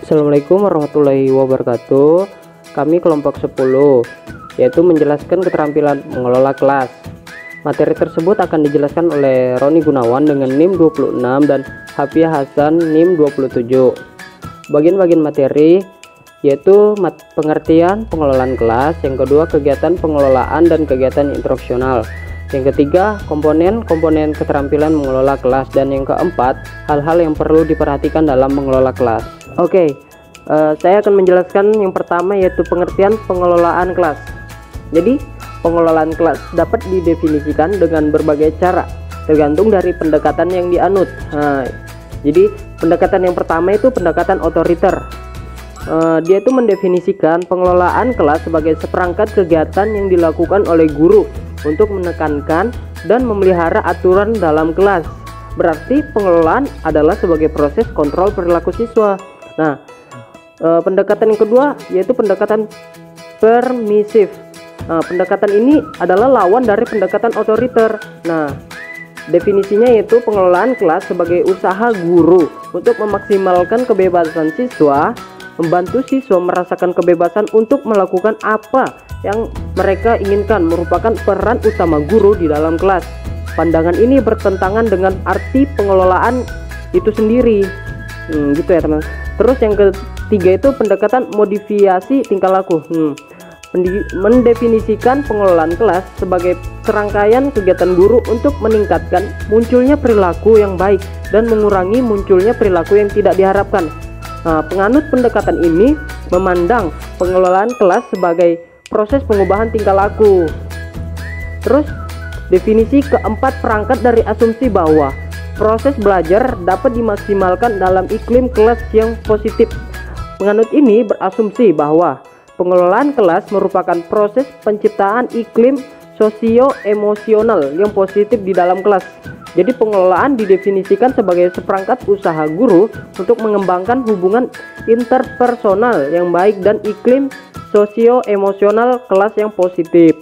Assalamualaikum warahmatullahi wabarakatuh. Kami kelompok 10, yaitu menjelaskan keterampilan mengelola kelas. Materi tersebut akan dijelaskan oleh Roni Gunawan dengan NIM 26 dan Hafiyah Hasan NIM 27. Bagian-bagian materi yaitu pengertian pengelolaan kelas, yang kedua kegiatan pengelolaan dan kegiatan instruksional, yang ketiga komponen-komponen keterampilan mengelola kelas, dan yang keempat hal-hal yang perlu diperhatikan dalam mengelola kelas. Oke, saya akan menjelaskan yang pertama yaitu pengertian pengelolaan kelas. Jadi pengelolaan kelas dapat didefinisikan dengan berbagai cara tergantung dari pendekatan yang dianut. Jadi pendekatan yang pertama itu pendekatan otoriter. Dia itu mendefinisikan pengelolaan kelas sebagai seperangkat kegiatan yang dilakukan oleh guru untuk menekankan dan memelihara aturan dalam kelas. Berarti pengelolaan adalah sebagai proses kontrol perilaku siswa. Nah, pendekatan yang kedua yaitu pendekatan permisif. Pendekatan ini adalah lawan dari pendekatan otoriter. Nah, definisinya yaitu pengelolaan kelas sebagai usaha guru untuk memaksimalkan kebebasan siswa, membantu siswa merasakan kebebasan untuk melakukan apa yang mereka inginkan, merupakan peran utama guru di dalam kelas. Pandangan ini bertentangan dengan arti pengelolaan itu sendiri. Gitu ya teman. Terus yang ketiga itu pendekatan modifikasi tingkah laku. Mendefinisikan pengelolaan kelas sebagai serangkaian kegiatan guru untuk meningkatkan munculnya perilaku yang baik dan mengurangi munculnya perilaku yang tidak diharapkan. Penganut pendekatan ini memandang pengelolaan kelas sebagai proses pengubahan tingkah laku. Terus definisi keempat perangkat dari asumsi bahwa proses belajar dapat dimaksimalkan dalam iklim kelas yang positif. Penganut ini berasumsi bahwa pengelolaan kelas merupakan proses penciptaan iklim sosio-emosional yang positif di dalam kelas. Jadi pengelolaan didefinisikan sebagai seperangkat usaha guru untuk mengembangkan hubungan interpersonal yang baik dan iklim sosio-emosional kelas yang positif.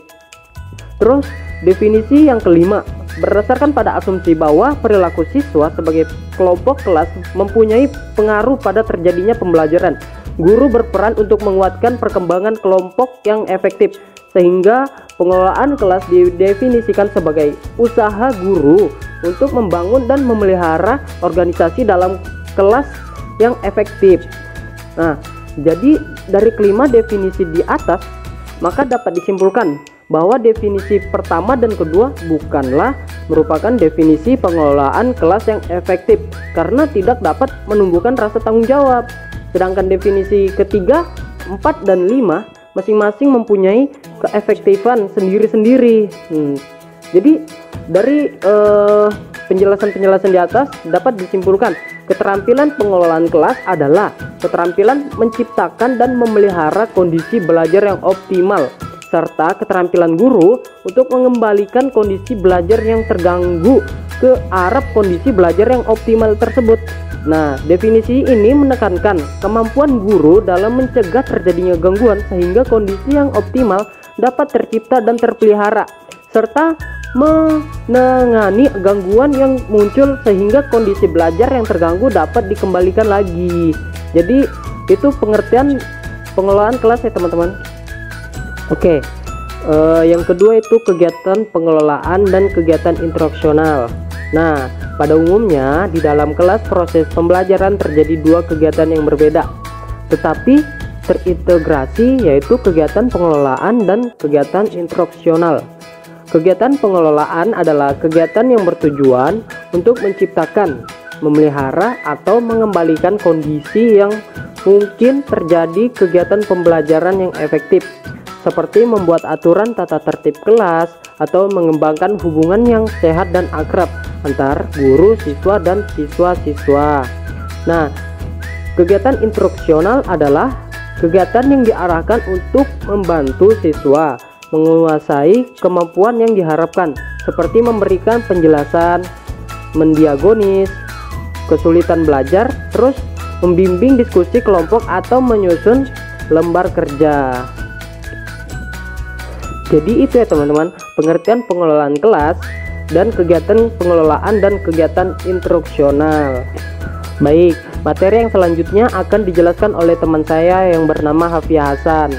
Terus definisi yang kelima, berdasarkan pada asumsi bahwa perilaku siswa sebagai kelompok kelas mempunyai pengaruh pada terjadinya pembelajaran. Guru berperan untuk menguatkan perkembangan kelompok yang efektif, sehingga pengelolaan kelas didefinisikan sebagai usaha guru untuk membangun dan memelihara organisasi dalam kelas yang efektif. Nah, jadi dari kelima definisi di atas, maka dapat disimpulkan bahwa definisi pertama dan kedua bukanlah merupakan definisi pengelolaan kelas yang efektif karena tidak dapat menumbuhkan rasa tanggung jawab. Sedangkan definisi ketiga, 4 dan 5 masing-masing mempunyai keefektifan sendiri-sendiri. Jadi dari penjelasan-penjelasan di atas dapat disimpulkan keterampilan pengelolaan kelas adalah keterampilan menciptakan dan memelihara kondisi belajar yang optimal, serta keterampilan guru untuk mengembalikan kondisi belajar yang terganggu ke arah kondisi belajar yang optimal tersebut. Nah, definisi ini menekankan kemampuan guru dalam mencegah terjadinya gangguan sehingga kondisi yang optimal dapat tercipta dan terpelihara, serta menangani gangguan yang muncul sehingga kondisi belajar yang terganggu dapat dikembalikan lagi. Jadi itu pengertian pengelolaan kelas ya teman-teman. Oke, yang kedua itu kegiatan pengelolaan dan kegiatan instruksional. Nah, pada umumnya di dalam kelas proses pembelajaran terjadi dua kegiatan yang berbeda, tetapi terintegrasi, yaitu kegiatan pengelolaan dan kegiatan instruksional. Kegiatan pengelolaan adalah kegiatan yang bertujuan untuk menciptakan, memelihara, atau mengembalikan kondisi yang mungkin terjadi kegiatan pembelajaran yang efektif, seperti membuat aturan tata tertib kelas atau mengembangkan hubungan yang sehat dan akrab antar guru, siswa, dan siswa-siswa. Nah, kegiatan instruksional adalah kegiatan yang diarahkan untuk membantu siswa menguasai kemampuan yang diharapkan, seperti memberikan penjelasan, mendiagnosis kesulitan belajar, terus membimbing diskusi kelompok atau menyusun lembar kerja. Jadi itu ya teman-teman, pengertian pengelolaan kelas dan kegiatan pengelolaan dan kegiatan instruksional. Baik, Materi yang selanjutnya akan dijelaskan oleh teman saya yang bernama Hafia Hasan.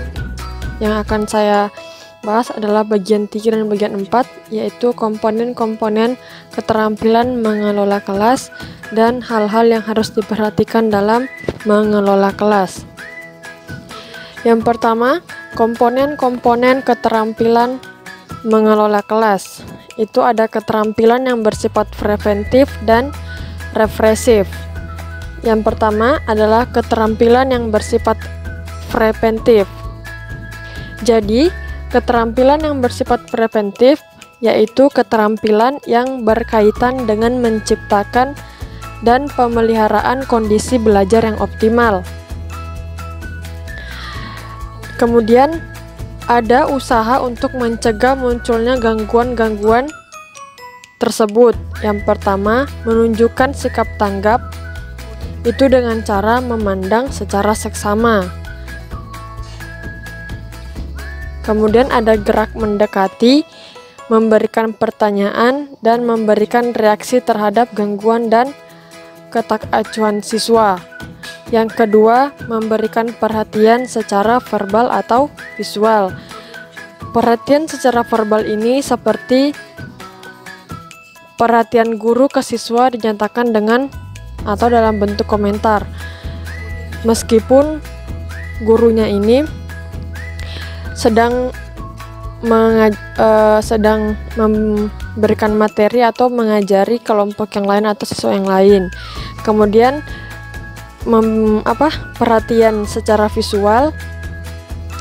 Yang akan saya bahas adalah bagian 3 dan bagian 4, yaitu komponen-komponen keterampilan mengelola kelas dan hal-hal yang harus diperhatikan dalam mengelola kelas. Yang pertama, komponen-komponen keterampilan mengelola kelas. Itu ada keterampilan yang bersifat preventif dan represif. Yang pertama adalah keterampilan yang bersifat preventif. Jadi, keterampilan yang bersifat preventif yaitu keterampilan yang berkaitan dengan menciptakan dan pemeliharaan kondisi belajar yang optimal. Kemudian, ada usaha untuk mencegah munculnya gangguan-gangguan tersebut. Yang pertama, menunjukkan sikap tanggap, itu dengan cara memandang secara seksama. Kemudian ada gerak mendekati, memberikan pertanyaan, dan memberikan reaksi terhadap gangguan dan ketakacuan siswa. Yang kedua, memberikan perhatian secara verbal atau visual. Perhatian secara verbal ini seperti perhatian guru ke siswa dinyatakan dengan atau dalam bentuk komentar. Meskipun gurunya ini sedang memberikan materi atau mengajari kelompok yang lain atau siswa yang lain. Kemudian perhatian secara visual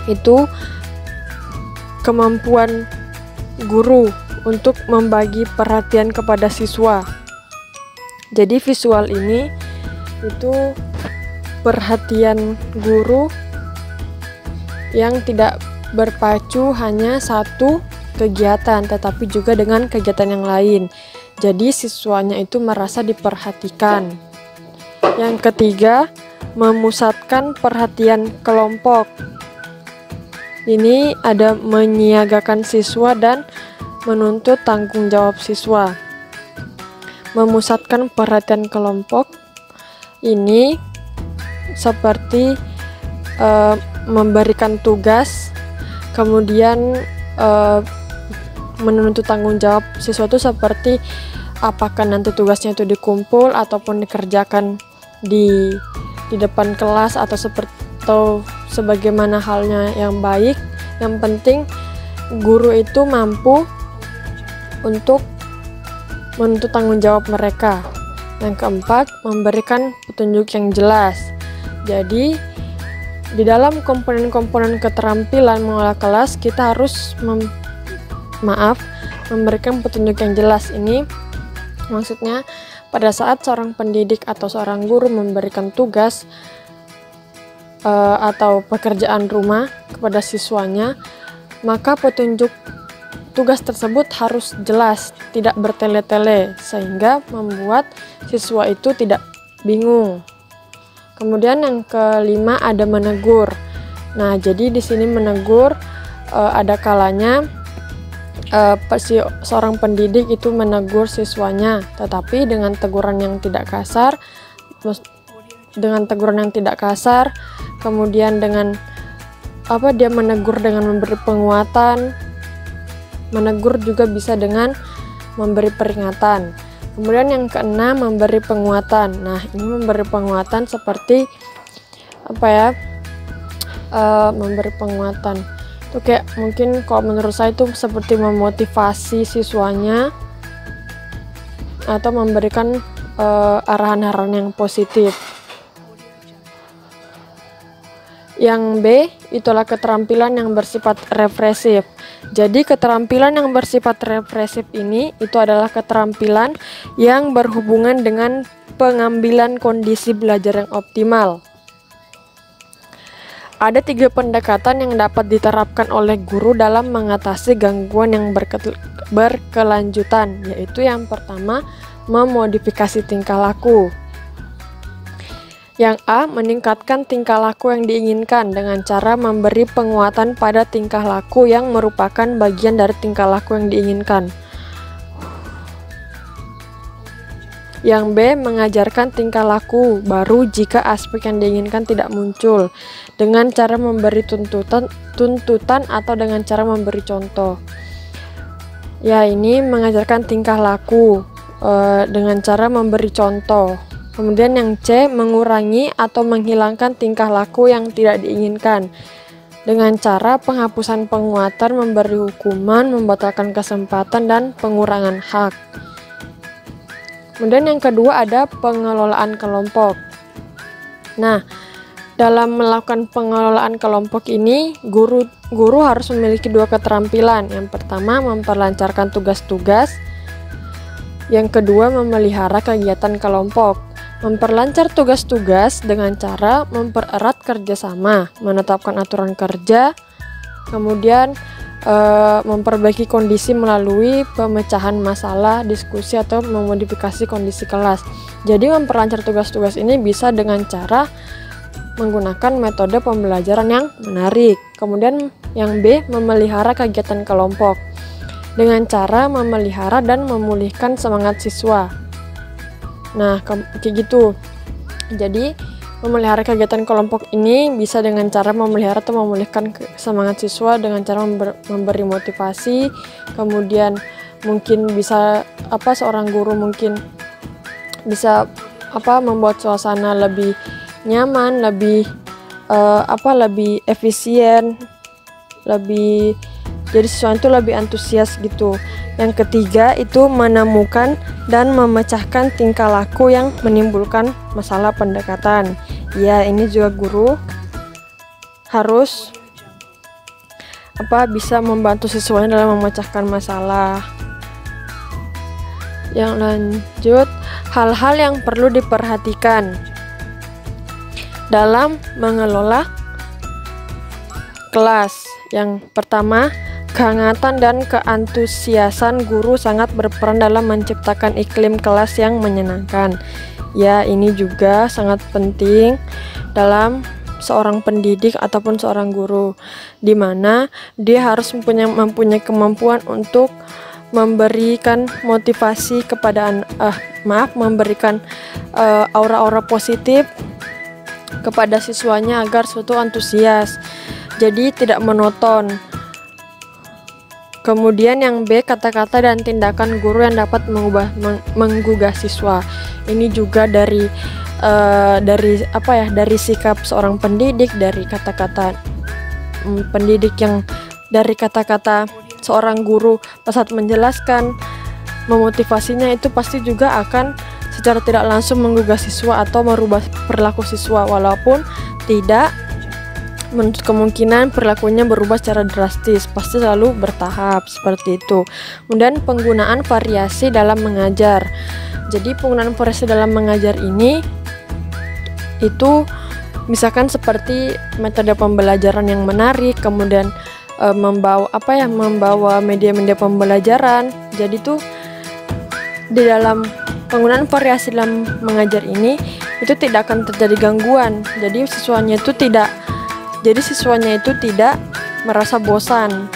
itu kemampuan guru untuk membagi perhatian kepada siswa. Jadi visual ini itu perhatian guru yang tidak berpacu hanya satu kegiatan, tetapi juga dengan kegiatan yang lain. Jadi siswanya itu merasa diperhatikan. Yang ketiga, memusatkan perhatian kelompok. Ini ada menyiagakan siswa dan menuntut tanggung jawab siswa. Memusatkan perhatian kelompok ini seperti memberikan tugas, kemudian menuntut tanggung jawab siswa itu seperti apakah nanti tugasnya itu dikumpul ataupun dikerjakan di depan kelas atau sebagaimana halnya yang baik. Yang penting guru itu mampu untuk menuntut tanggung jawab mereka. Yang keempat, memberikan petunjuk yang jelas. Jadi di dalam komponen-komponen keterampilan mengelola kelas kita harus memberikan petunjuk yang jelas. Ini maksudnya pada saat seorang pendidik atau seorang guru memberikan tugas atau pekerjaan rumah kepada siswanya, maka petunjuk tugas tersebut harus jelas, tidak bertele-tele, sehingga membuat siswa itu tidak bingung. Kemudian yang kelima ada menegur. Nah, jadi di sini menegur ada kalanya seorang pendidik itu menegur siswanya, tetapi dengan teguran yang tidak kasar, kemudian dengan dia menegur dengan memberi penguatan. Menegur juga bisa dengan memberi peringatan. Kemudian yang keenam, memberi penguatan. Nah, ini memberi penguatan seperti memberi penguatan itu kayak mungkin kalau menurut saya itu seperti memotivasi siswanya atau memberikan arahan-arahan yang positif. Yang B, itulah keterampilan yang bersifat represif. Jadi keterampilan yang bersifat represif ini itu adalah keterampilan yang berhubungan dengan pengambilan kondisi belajar yang optimal. Ada 3 pendekatan yang dapat diterapkan oleh guru dalam mengatasi gangguan yang berkelanjutan, yaitu yang pertama, memodifikasi tingkah laku. Yang A, meningkatkan tingkah laku yang diinginkan dengan cara memberi penguatan pada tingkah laku yang merupakan bagian dari tingkah laku yang diinginkan. Yang B, mengajarkan tingkah laku baru jika aspek yang diinginkan tidak muncul dengan cara memberi tuntutan atau dengan cara memberi contoh. Ya, ini mengajarkan tingkah laku dengan cara memberi contoh. Kemudian yang C, mengurangi atau menghilangkan tingkah laku yang tidak diinginkan dengan cara penghapusan penguatan, memberi hukuman, membatalkan kesempatan, dan pengurangan hak. Kemudian yang kedua ada pengelolaan kelompok. Nah, dalam melakukan pengelolaan kelompok ini, guru harus memiliki dua keterampilan. Yang pertama, memperlancarkan tugas-tugas. Yang kedua, memelihara kegiatan kelompok. Memperlancar tugas-tugas dengan cara mempererat kerjasama, menetapkan aturan kerja, kemudian memperbaiki kondisi melalui pemecahan masalah, diskusi, atau memodifikasi kondisi kelas. Jadi memperlancar tugas-tugas ini bisa dengan cara menggunakan metode pembelajaran yang menarik. Kemudian yang B, memelihara kegiatan kelompok dengan cara memelihara dan memulihkan semangat siswa. Nah, kayak gitu. Jadi memelihara kegiatan kelompok ini bisa dengan cara memelihara atau memulihkan semangat siswa dengan cara memberi motivasi. Kemudian mungkin bisa seorang guru mungkin bisa membuat suasana lebih nyaman, lebih lebih efisien, jadi siswa itu lebih antusias gitu. Yang ketiga itu menemukan dan memecahkan tingkah laku yang menimbulkan masalah pendekatan. Ya, ini juga guru harus bisa membantu siswanya dalam memecahkan masalah. Yang lanjut, hal-hal yang perlu diperhatikan dalam mengelola kelas. Yang pertama, kehangatan dan keantusiasan guru sangat berperan dalam menciptakan iklim kelas yang menyenangkan. Ya, ini juga sangat penting dalam seorang pendidik ataupun seorang guru, di mana dia harus mempunyai kemampuan untuk memberikan motivasi kepada memberikan aura-aura positif kepada siswanya agar suatu antusias, jadi tidak monoton. Kemudian yang B, kata-kata dan tindakan guru yang dapat menggugah siswa. Ini juga dari sikap seorang pendidik, dari kata-kata pendidik yang dari kata-kata seorang guru saat menjelaskan, memotivasinya itu pasti juga akan secara tidak langsung menggugah siswa atau merubah perilaku siswa, walaupun tidak menutup kemungkinan perilakunya berubah secara drastis, pasti selalu bertahap seperti itu. Kemudian penggunaan variasi dalam mengajar. Jadi penggunaan variasi dalam mengajar ini itu misalkan seperti metode pembelajaran yang menarik, kemudian membawa media-media pembelajaran. Jadi tuh di dalam penggunaan variasi dalam mengajar ini itu tidak akan terjadi gangguan. Jadi siswanya itu tidak merasa bosan.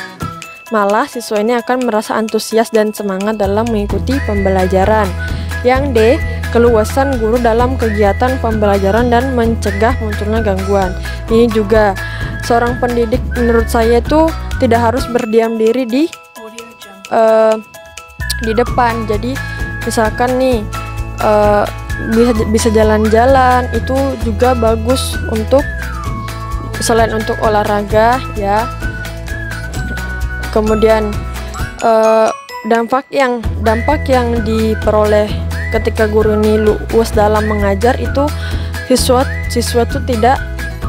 Malah siswa ini akan merasa antusias dan semangat dalam mengikuti pembelajaran. Yang D, keluasan guru dalam kegiatan pembelajaran dan mencegah munculnya gangguan. Ini juga seorang pendidik menurut saya itu tidak harus berdiam diri di depan. Jadi misalkan nih bisa jalan-jalan, itu juga bagus untuk selain untuk olahraga ya. Kemudian dampak yang diperoleh ketika guru ini luas dalam mengajar itu siswa itu tidak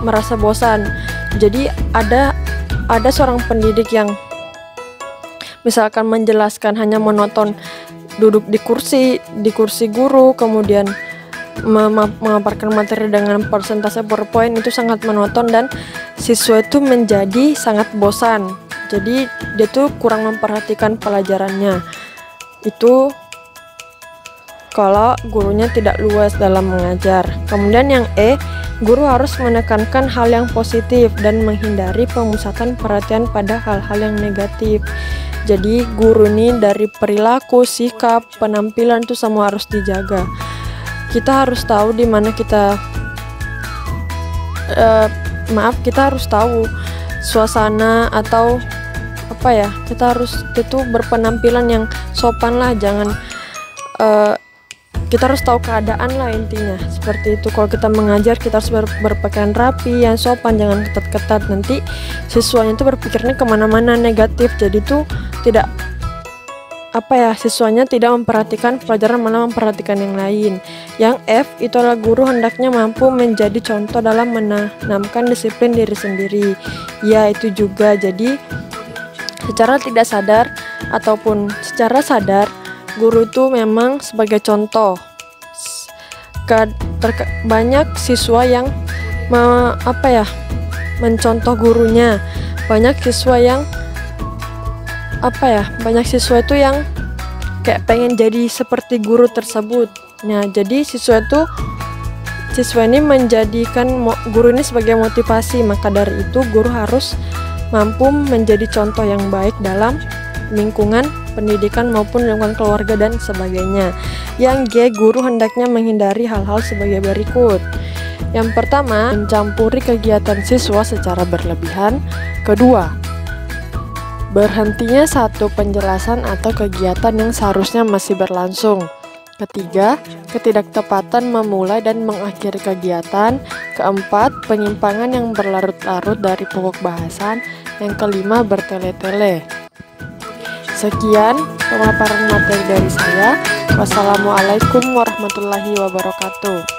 merasa bosan. Jadi ada seorang pendidik yang misalkan menjelaskan hanya monoton duduk di kursi guru, kemudian memaparkan materi dengan persentase PowerPoint, itu sangat monoton dan siswa itu menjadi sangat bosan. Jadi dia tuh kurang memperhatikan pelajarannya. Itu kalau gurunya tidak luas dalam mengajar. Kemudian yang E, guru harus menekankan hal yang positif dan menghindari pemusatan perhatian pada hal-hal yang negatif. Jadi guru ini dari perilaku, sikap, penampilan itu semua harus dijaga. Kita harus tahu di mana kita kita harus tahu suasana atau apa ya, kita harus itu berpenampilan yang sopan lah, jangan kita harus tahu keadaan lah intinya seperti itu. Kalau kita mengajar kita harus berpakaian rapi, yang sopan, jangan ketat-ketat, nanti siswanya itu berpikirnya kemana-mana negatif, jadi tuh tidak siswanya tidak memperhatikan pelajaran, malah memperhatikan yang lain. Yang F itu adalah guru hendaknya mampu menjadi contoh dalam menanamkan disiplin diri sendiri. Ya, itu juga, jadi secara tidak sadar ataupun secara sadar guru itu memang sebagai contoh. Banyak siswa yang mencontoh gurunya, banyak siswa yang banyak siswa itu yang kayak pengen jadi seperti guru tersebut. Nah, jadi siswa ini menjadikan guru ini sebagai motivasi. Maka dari itu guru harus mampu menjadi contoh yang baik dalam lingkungan pendidikan maupun lingkungan keluarga dan sebagainya. Yang G, guru hendaknya menghindari hal-hal sebagai berikut. Yang pertama, mencampuri kegiatan siswa secara berlebihan. Kedua, berhentinya satu penjelasan atau kegiatan yang seharusnya masih berlangsung. Ketiga, ketidaktepatan memulai dan mengakhiri kegiatan. Keempat, penyimpangan yang berlarut-larut dari pokok bahasan. Yang kelima, bertele-tele. Sekian pemaparan materi dari saya. Wassalamualaikum warahmatullahi wabarakatuh.